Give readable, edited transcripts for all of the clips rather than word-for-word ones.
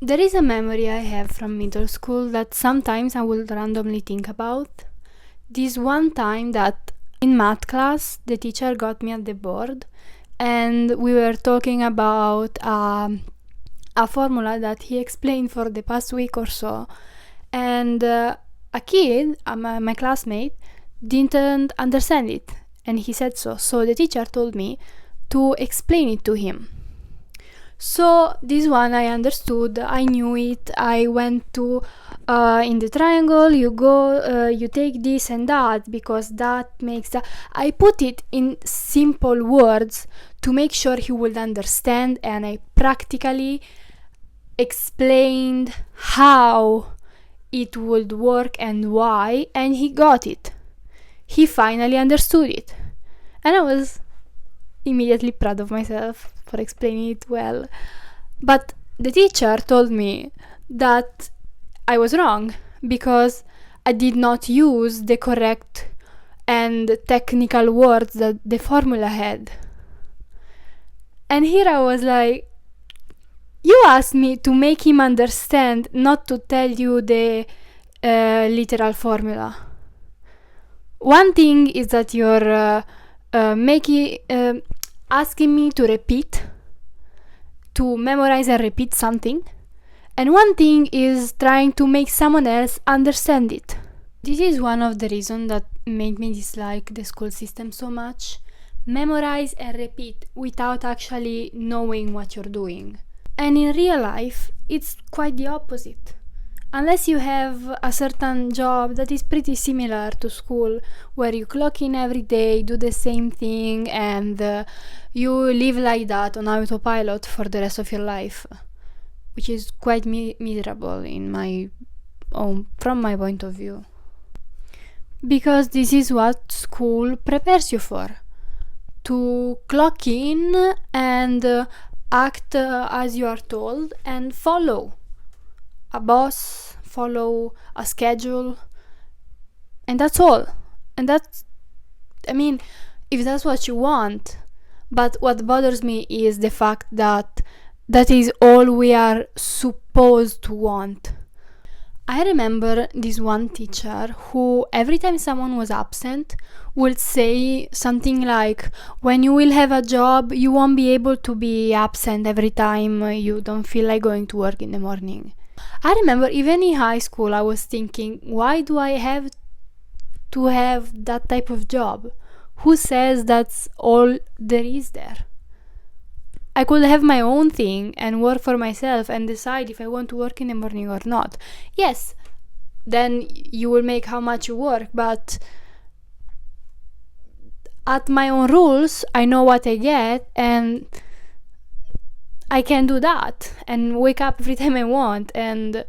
There is a memory I have from middle school that sometimes I will randomly think about. This one time that in math class the teacher got me at the board and we were talking about a formula that he explained for the past week or so, and a kid, my classmate, didn't understand it, and he said so. So the teacher told me to explain it to him. So this one I understood, I knew it. I went to in the triangle, you go, you take this and that because that makes that. I put it in simple words to make sure he would understand, and I practically explained how it would work and why, and he got it. He finally understood it, and I was immediately proud of myself for explaining it well. But the teacher told me that I was wrong because I did not use the correct and technical words that the formula had. And here I was like, you asked me to make him understand, not to tell you the literal formula. One thing is that you're asking me to repeat, to memorize and repeat something, and one thing is trying to make someone else understand it. This is one of the reasons that made me dislike the school system so much. Memorize and repeat without actually knowing what you're doing. And in real life, it's quite the opposite. Unless you have a certain job that is pretty similar to school, where you clock in every day, do the same thing, and you live like that on autopilot for the rest of your life, which is quite miserable from my point of view. Because this is what school prepares you for. To clock in and act as you are told and follow a boss, follow a schedule, and that's all. And if that's what you want. But what bothers me is the fact that that is all we are supposed to want. I remember this one teacher who, every time someone was absent, would say something like, when you will have a job, you won't be able to be absent every time you don't feel like going to work in the morning. I remember even in high school I was thinking, why do I have to have that type of job? Who says that's all there is there? I could have my own thing and work for myself and decide if I want to work in the morning or not. Yes, then you will make how much you work, but at my own rules, I know what I get, and I can do that and wake up every time I want and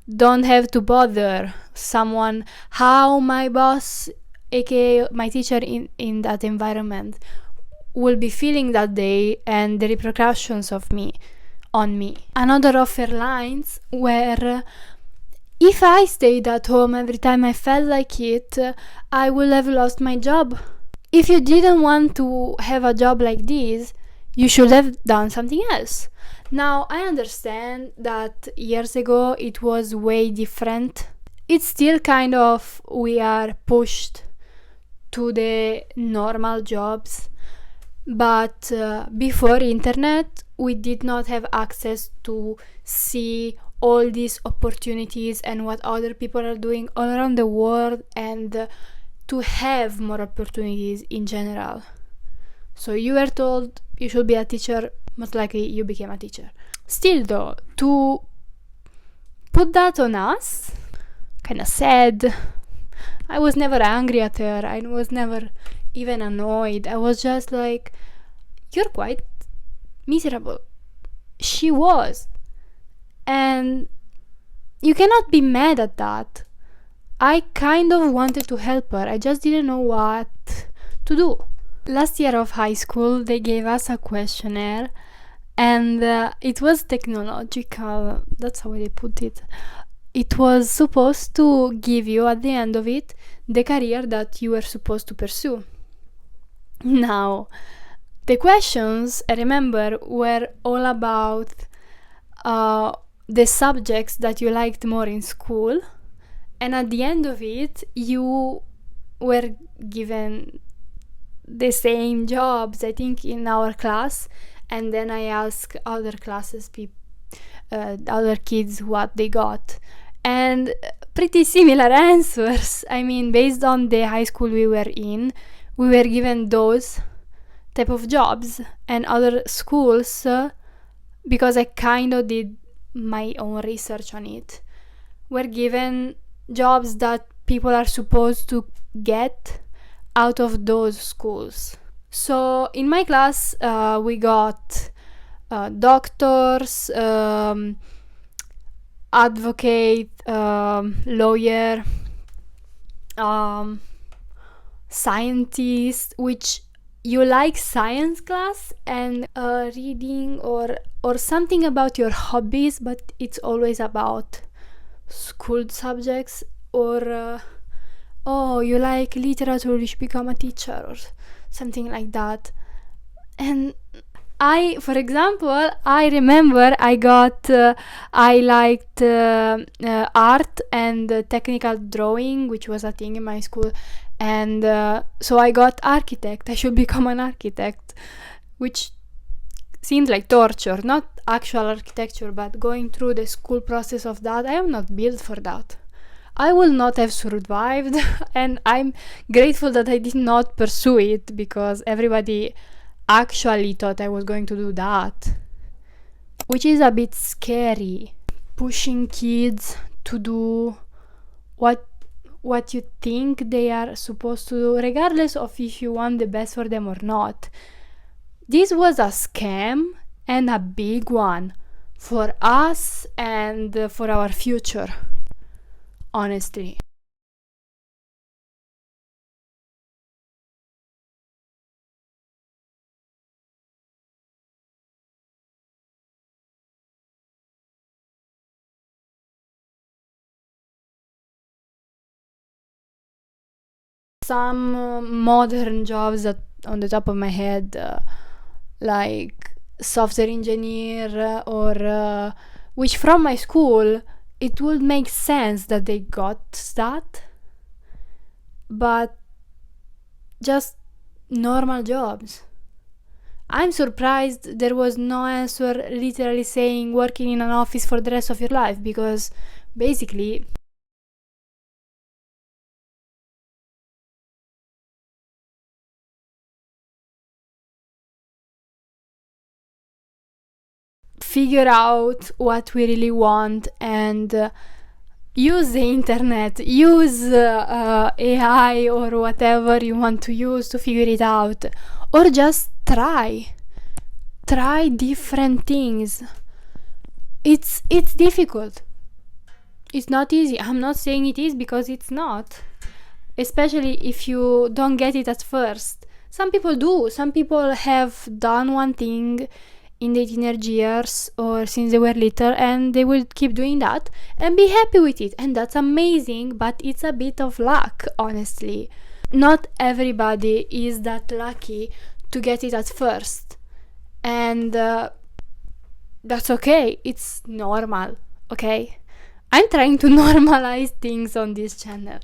don't have to bother someone how my boss, aka my teacher in that environment, will be feeling that day and the repercussions on me. Another of her lines were, if I stayed at home every time I felt like it, I would have lost my job. If you didn't want to have a job like this, you should have done something else. Now, I understand that years ago it was way different. It's still kind of, we are pushed to the normal jobs. But before internet, we did not have access to see all these opportunities and what other people are doing all around the world, and to have more opportunities in general. So you were told you should be a teacher, most likely you became a teacher. Still though, to put that on us, kinda sad. I was never angry at her, I was never even annoyed. I was just like, you're quite miserable. She was. And you cannot be mad at that. I kind of wanted to help her, I just didn't know what to do. Last year of high school, they gave us a questionnaire, and it was technological, that's how they put it. It was supposed to give you, at the end of it, the career that you were supposed to pursue. Now, the questions, I remember, were all about the subjects that you liked more in school, and at the end of it you were given the same jobs, I think, in our class. And then I asked other classes, other kids, what they got, and pretty similar answers. I mean, based on the high school we were in, we were given those type of jobs. And other schools, because I kind of did my own research on it, were given jobs that people are supposed to get out of those schools. So in my class, we got doctors, advocate, lawyer, scientist, which you like science class and reading or something about your hobbies, but it's always about school subjects. Or oh, you like literature, you should become a teacher or something like that. And for example, I remember I liked art and technical drawing, which was a thing in my school. And so I got architect. I should become an architect, which seemed like torture, not actual architecture, but going through the school process of that. I am not built for that. I will not have survived, and I'm grateful that I did not pursue it, because everybody actually thought I was going to do that, which is a bit scary. Pushing kids to do what you think they are supposed to do, regardless of if you want the best for them or not. This was a scam, and a big one, for us and for our future, honestly. Some modern jobs that on the top of my head, like software engineer, or which from my school it would make sense that they got that, but just normal jobs. I'm surprised there was no answer literally saying working in an office for the rest of your life, because basically figure out what we really want and use the internet, use AI or whatever you want to use to figure it out, or just try different things. It's difficult. It's not easy. I'm not saying it is, because it's not, especially if you don't get it at first. Some people do. Some people have done one thing in their teenage years or since they were little, and they will keep doing that and be happy with it, and that's amazing. But it's a bit of luck, honestly. Not everybody is that lucky to get it at first, and that's okay. It's normal, okay? I'm trying to normalize things on this channel.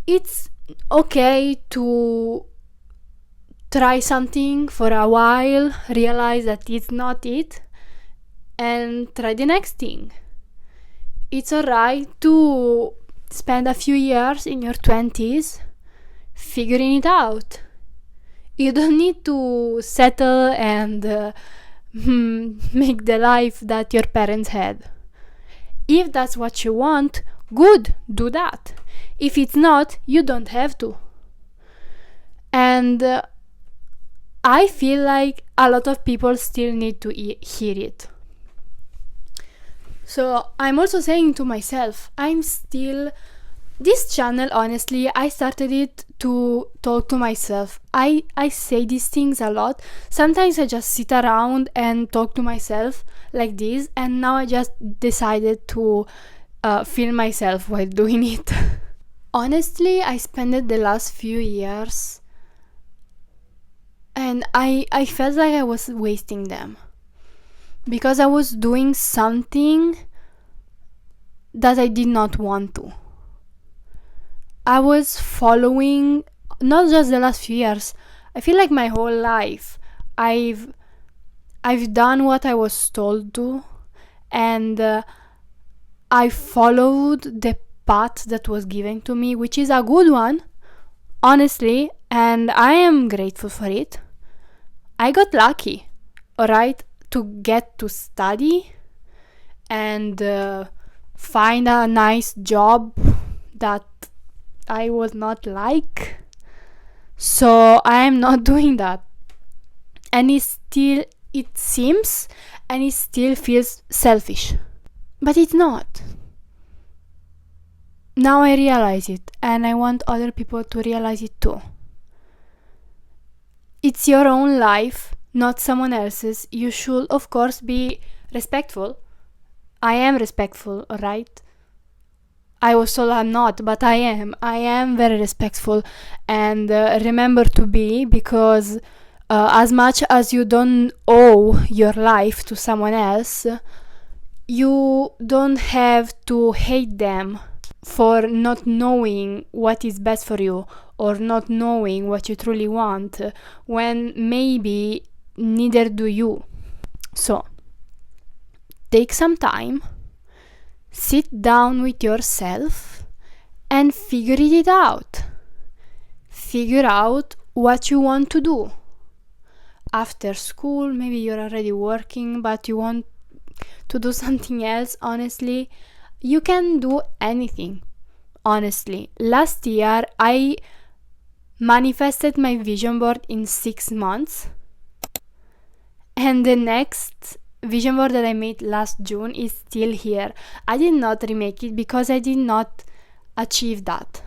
It's okay to try something for a while, realize that it's not it, and try the next thing. It's alright to spend a few years in your 20s figuring it out. You don't need to settle and make the life that your parents had. If that's what you want, good, do that. If it's not, you don't have to. And I feel like a lot of people still need to hear it. So I'm also saying to myself, this channel, honestly, I started it to talk to myself. I say these things a lot. Sometimes I just sit around and talk to myself like this, and now I just decided to film myself while doing it. Honestly, I spent the last few years and I felt like I was wasting them. because I was doing something that I did not want to. I was following, not just the last few years, I feel like my whole life I've done what I was told to, and I followed the path that was given to me, which is a good one, honestly, and I am grateful for it. I got lucky, alright, to get to study and find a nice job that I was not like. So I am not doing that. And it seems and it still feels selfish. But it's not. Now I realize it, and I want other people to realize it too. It's your own life, not someone else's. You should, of course, be respectful. I am respectful, alright? I was told I'm not, but I am. I am very respectful, and remember to be, because as much as you don't owe your life to someone else, you don't have to hate them for not knowing what is best for you or not knowing what you truly want, when maybe neither do you. So, take some time, sit down with yourself and figure it out. Figure out what you want to do. After school, maybe you're already working, but you want to do something else. Honestly, you can do anything. Honestly, last year I manifested my vision board in 6 months, and the next vision board that I made last June is still here. I did not remake it because I did not achieve that.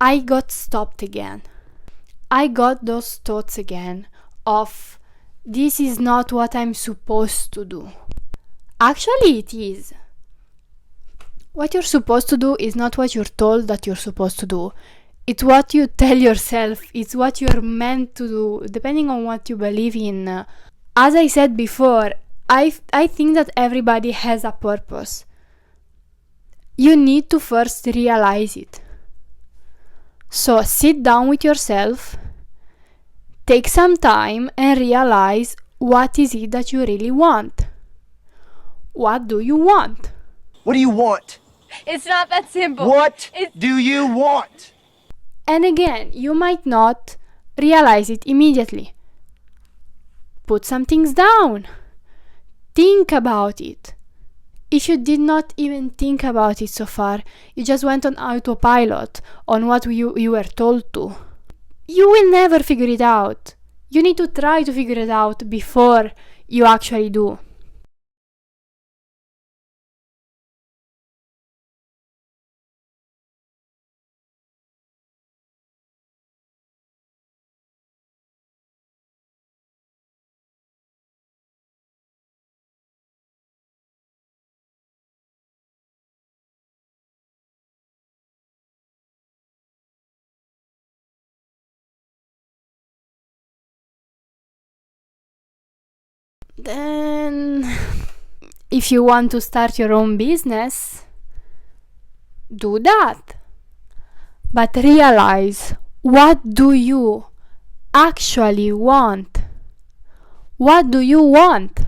I got stopped again. I got those thoughts again of, this is not what I'm supposed to do. Actually, it is. What you're supposed to do is not what you're told that you're supposed to do. It's what you tell yourself. It's what you're meant to do, depending on what you believe in. As I said before, I think that everybody has a purpose. You need to first realize it. So sit down with yourself, take some time and realize, what is it that you really want? What do you want? What do you want? It's not that simple. What do you want? And again, you might not realize it immediately. Put some things down. Think about it. If you did not even think about it so far, you just went on autopilot on what you were told to, you will never figure it out. You need to try to figure it out before you actually do. Then, if you want to start your own business, do that. But realize, what do you actually want? What do you want?